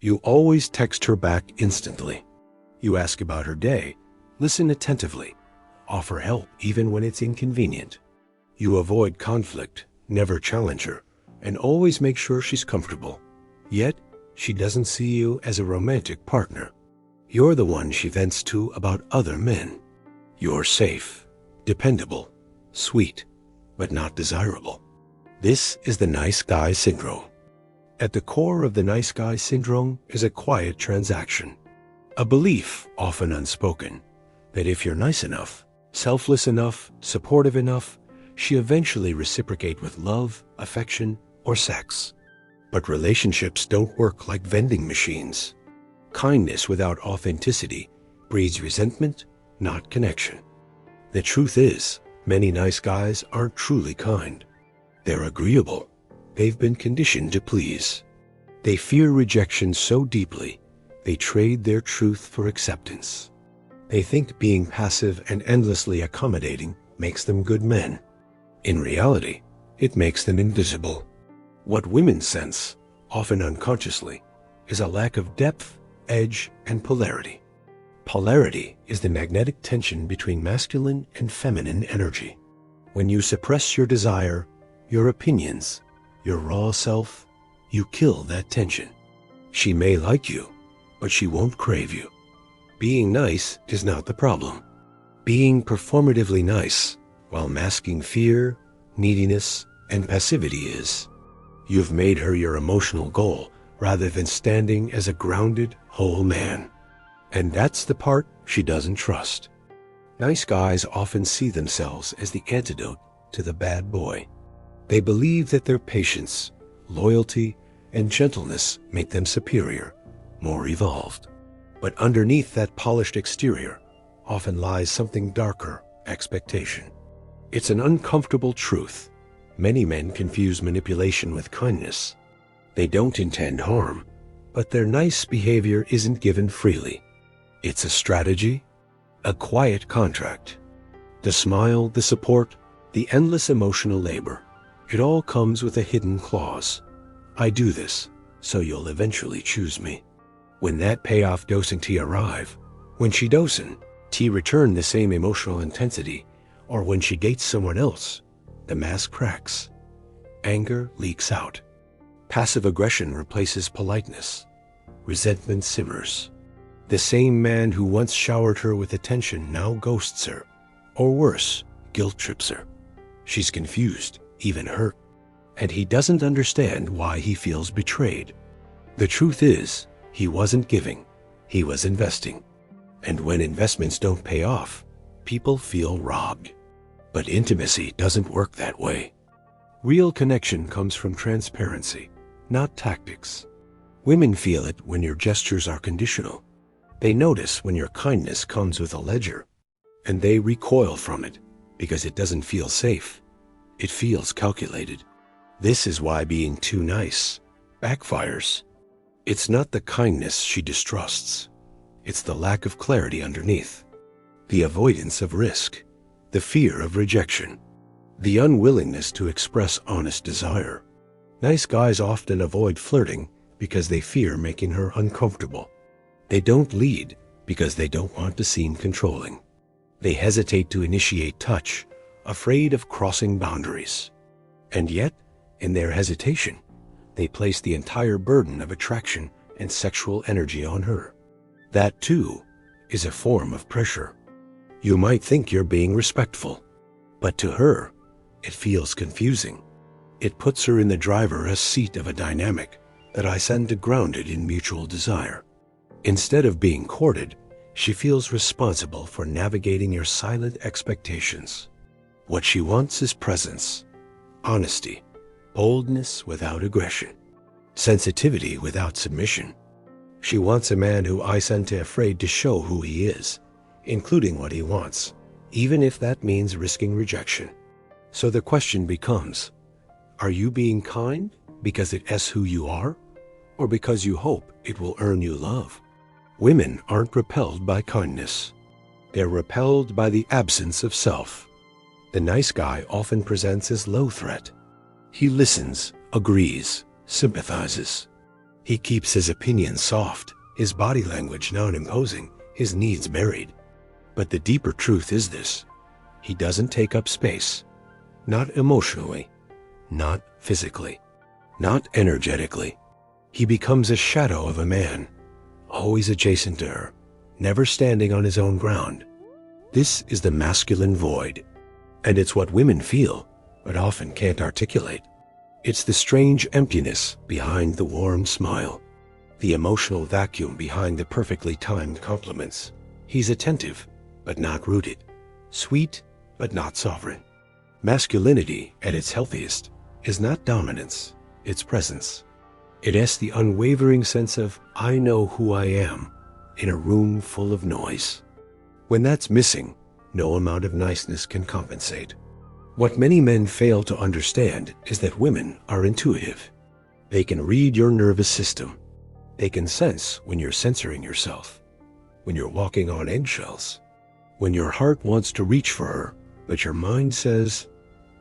You always text her back instantly. You ask about her day, listen attentively, offer help even when it's inconvenient. You avoid conflict, never challenge her, and always make sure she's comfortable. Yet, she doesn't see you as a romantic partner. You're the one she vents to about other men. You're safe, dependable, sweet, but not desirable. This is the nice guy syndrome. At the core of the nice guy syndrome is a quiet transaction, a belief, often unspoken, that if you're nice enough, selfless enough, supportive enough, she eventually reciprocate with love, affection, or sex. But relationships don't work like vending machines. Kindness without authenticity breeds resentment, not connection. The truth is, many nice guys aren't truly kind. They're agreeable. They've been conditioned to please. They fear rejection so deeply, they trade their truth for acceptance. They think being passive and endlessly accommodating makes them good men. In reality, it makes them invisible. What women sense, often unconsciously, is a lack of depth, edge, and polarity. Polarity is the magnetic tension between masculine and feminine energy. When you suppress your desire, your opinions, your raw self, you kill that tension. She may like you, but she won't crave you. Being nice is not the problem. Being performatively nice while masking fear, neediness, and passivity is. You've made her your emotional goal rather than standing as a grounded, whole man. And that's the part she doesn't trust. Nice guys often see themselves as the antidote to the bad boy. They believe that their patience, loyalty, and gentleness make them superior, more evolved. But underneath that polished exterior often lies something darker: expectation. It's an uncomfortable truth. Many men confuse manipulation with kindness. They don't intend harm, but their nice behavior isn't given freely. It's a strategy, a quiet contract. The smile, the support, the endless emotional labor. It all comes with a hidden clause. I do this, so you'll eventually choose me. When that payoff doesn't arrive, when she doesn't return the same emotional intensity, or when she dates someone else, the mask cracks. Anger leaks out. Passive aggression replaces politeness. Resentment simmers. The same man who once showered her with attention now ghosts her, or worse, guilt trips her. She's confused, even hurt, and he doesn't understand why he feels betrayed. The truth is, he wasn't giving, he was investing. And when investments don't pay off, people feel robbed. But intimacy doesn't work that way. Real connection comes from transparency, not tactics. Women feel it when your gestures are conditional. They notice when your kindness comes with a ledger, and they recoil from it because it doesn't feel safe. It feels calculated. This is why being too nice backfires. It's not the kindness she distrusts. It's the lack of clarity underneath. The avoidance of risk. The fear of rejection. The unwillingness to express honest desire. Nice guys often avoid flirting because they fear making her uncomfortable. They don't lead because they don't want to seem controlling. They hesitate to initiate touch, afraid of crossing boundaries. And yet, in their hesitation, they place the entire burden of attraction and sexual energy on her. That, too, is a form of pressure. You might think you're being respectful, but to her, it feels confusing. It puts her in the driver's seat of a dynamic that I send grounded in mutual desire. Instead of being courted, she feels responsible for navigating your silent expectations. What she wants is presence, honesty, boldness without aggression, sensitivity without submission. She wants a man who isn't afraid to show who he is, including what he wants, even if that means risking rejection. So the question becomes, are you being kind because it's who you are, or because you hope it will earn you love? Women aren't repelled by kindness. They're repelled by the absence of self. The nice guy often presents as low threat. He listens, agrees, sympathizes. He keeps his opinions soft, his body language non-imposing, his needs buried. But the deeper truth is this: he doesn't take up space. Not emotionally, not physically, not energetically. He becomes a shadow of a man, always adjacent to her, never standing on his own ground. This is the masculine void, and it's what women feel, but often can't articulate. It's the strange emptiness behind the warm smile, the emotional vacuum behind the perfectly timed compliments. He's attentive, but not rooted, sweet, but not sovereign. Masculinity, at its healthiest, is not dominance, it's presence. It has the unwavering sense of, I know who I am, in a room full of noise. When that's missing, no amount of niceness can compensate. What many men fail to understand is that women are intuitive. They can read your nervous system. They can sense when you're censoring yourself, when you're walking on eggshells, when your heart wants to reach for her, but your mind says,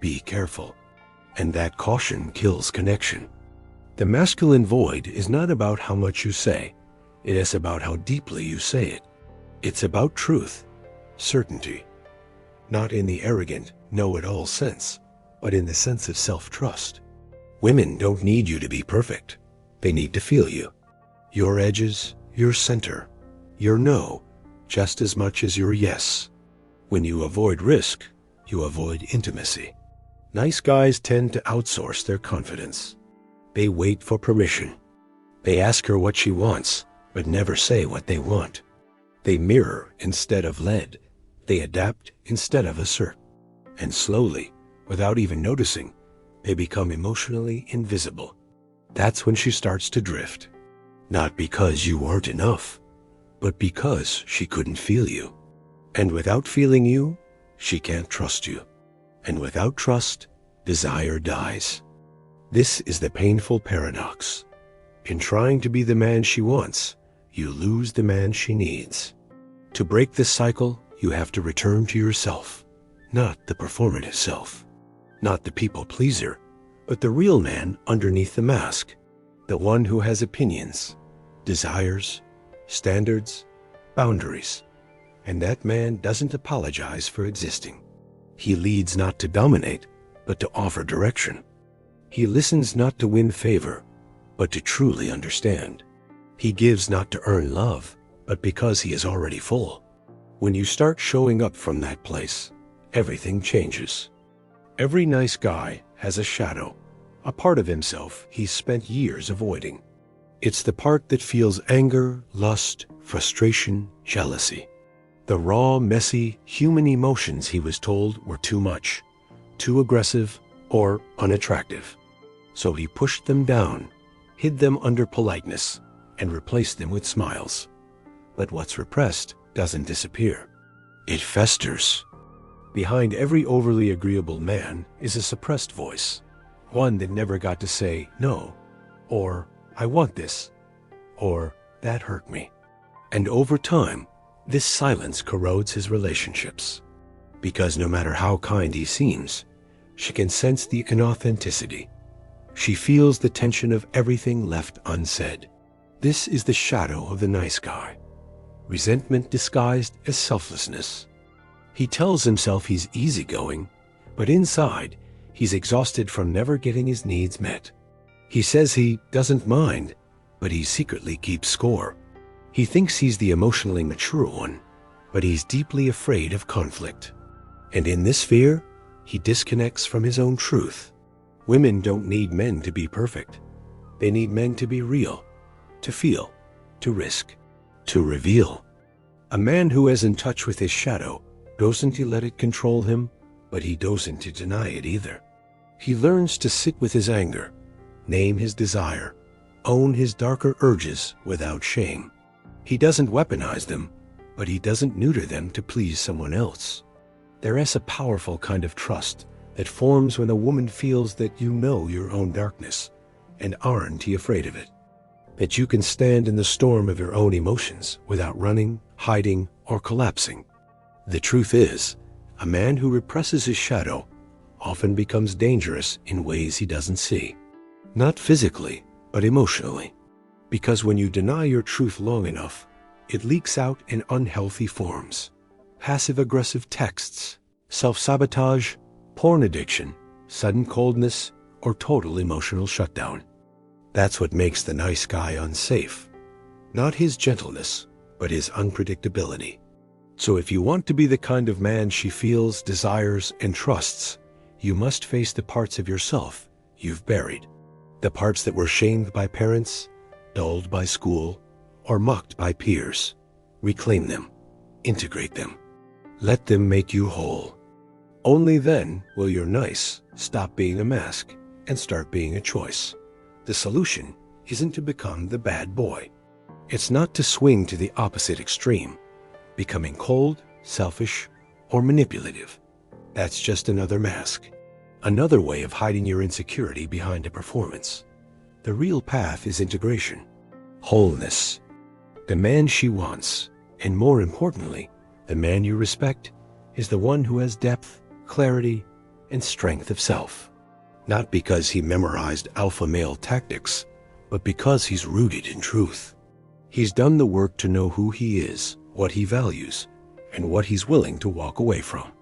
be careful. And that caution kills connection. The masculine void is not about how much you say. It is about how deeply you say it. It's about truth, certainty, not in the arrogant, know-it-all sense, but in the sense of self-trust. Women don't need you to be perfect. They need to feel you. Your edges, your center, your no, just as much as your yes. When you avoid risk, you avoid intimacy. Nice guys tend to outsource their confidence. They wait for permission. They ask her what she wants, but never say what they want. They mirror instead of lead. They adapt instead of assert. And slowly, without even noticing, they become emotionally invisible. That's when she starts to drift. Not because you weren't enough, but because she couldn't feel you. And without feeling you, she can't trust you. And without trust, desire dies. This is the painful paradox. In trying to be the man she wants, you lose the man she needs. To break this cycle, you have to return to yourself, not the performative self, not the people pleaser, but the real man underneath the mask, the one who has opinions, desires, standards, boundaries. And that man doesn't apologize for existing. He leads not to dominate, but to offer direction. He listens not to win favor, but to truly understand. He gives not to earn love, but because he is already full. When you start showing up from that place, everything changes. Every nice guy has a shadow, a part of himself he's spent years avoiding. It's the part that feels anger, lust, frustration, jealousy. The raw, messy, human emotions he was told were too much, too aggressive, or unattractive. So he pushed them down, hid them under politeness, and replaced them with smiles. But what's repressed doesn't disappear. It festers. Behind every overly agreeable man is a suppressed voice, one that never got to say no, or I want this, or that hurt me. And over time, this silence corrodes his relationships, because no matter how kind he seems, she can sense the inauthenticity. She feels the tension of everything left unsaid. This is the shadow of the nice guy, resentment disguised as selflessness. He tells himself he's easygoing, but inside, he's exhausted from never getting his needs met. He says he doesn't mind, but he secretly keeps score. He thinks he's the emotionally mature one, but he's deeply afraid of conflict. And in this fear, he disconnects from his own truth. Women don't need men to be perfect. They need men to be real, to feel, to risk, to reveal. A man who is in touch with his shadow doesn't let it control him, but he doesn't deny it either. He learns to sit with his anger, name his desire, own his darker urges without shame. He doesn't weaponize them, but he doesn't neuter them to please someone else. There is a powerful kind of trust that forms when a woman feels that you know your own darkness and aren't afraid of it. That you can stand in the storm of your own emotions without running, hiding, or collapsing. The truth is, a man who represses his shadow often becomes dangerous in ways he doesn't see. Not physically, but emotionally. Because when you deny your truth long enough, it leaks out in unhealthy forms. Passive-aggressive texts, self-sabotage, porn addiction, sudden coldness, or total emotional shutdown. That's what makes the nice guy unsafe. Not his gentleness, but his unpredictability. So if you want to be the kind of man she feels, desires, and trusts, you must face the parts of yourself you've buried. The parts that were shamed by parents, dulled by school, or mocked by peers. Reclaim them. Integrate them. Let them make you whole. Only then will your nice stop being a mask and start being a choice. The solution isn't to become the bad boy. It's not to swing to the opposite extreme, becoming cold, selfish, or manipulative. That's just another mask. Another way of hiding your insecurity behind a performance. The real path is integration. Wholeness. The man she wants, and more importantly, the man you respect, is the one who has depth, clarity, and strength of self. Not because he memorized alpha male tactics, but because he's rooted in truth. He's done the work to know who he is, what he values, and what he's willing to walk away from.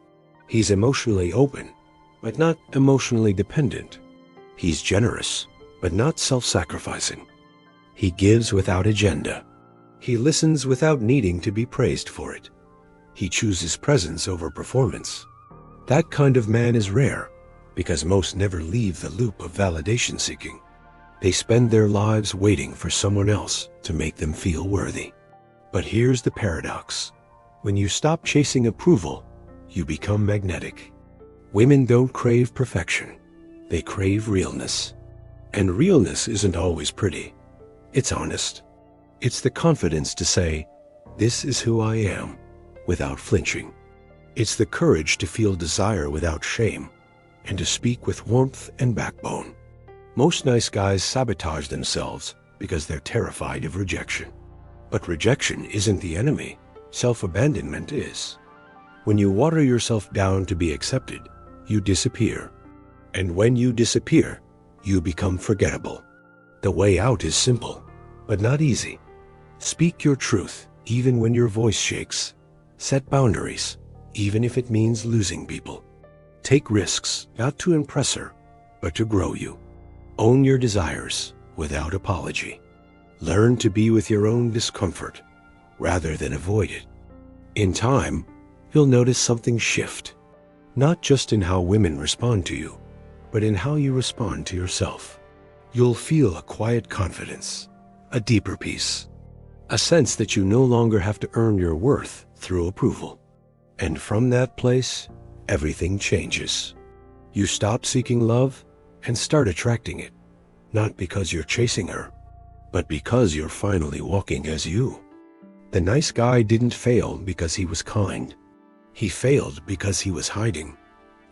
He's emotionally open, but not emotionally dependent. He's generous, but not self-sacrificing. He gives without agenda. He listens without needing to be praised for it. He chooses presence over performance. That kind of man is rare, because most never leave the loop of validation seeking. They spend their lives waiting for someone else to make them feel worthy. But here's the paradox. When you stop chasing approval, you become magnetic. Women don't crave perfection. They crave realness. And realness isn't always pretty. It's honest. It's the confidence to say, "This is who I am," without flinching. It's the courage to feel desire without shame, and to speak with warmth and backbone. Most nice guys sabotage themselves because they're terrified of rejection. But rejection isn't the enemy. Self-abandonment is. When you water yourself down to be accepted, you disappear. And when you disappear, you become forgettable. The way out is simple, but not easy. Speak your truth, even when your voice shakes. Set boundaries, even if it means losing people. Take risks, not to impress her, but to grow you. Own your desires without apology. Learn to be with your own discomfort, rather than avoid it. In time, you'll notice something shift, not just in how women respond to you, but in how you respond to yourself. You'll feel a quiet confidence, a deeper peace, a sense that you no longer have to earn your worth through approval. And from that place, everything changes. You stop seeking love and start attracting it, not because you're chasing her, but because you're finally walking as you. The nice guy didn't fail because he was kind. He failed because he was hiding.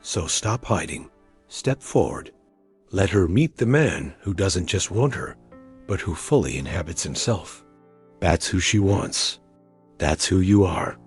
So stop hiding. Step forward. Let her meet the man who doesn't just want her, but who fully inhabits himself. That's who she wants. That's who you are.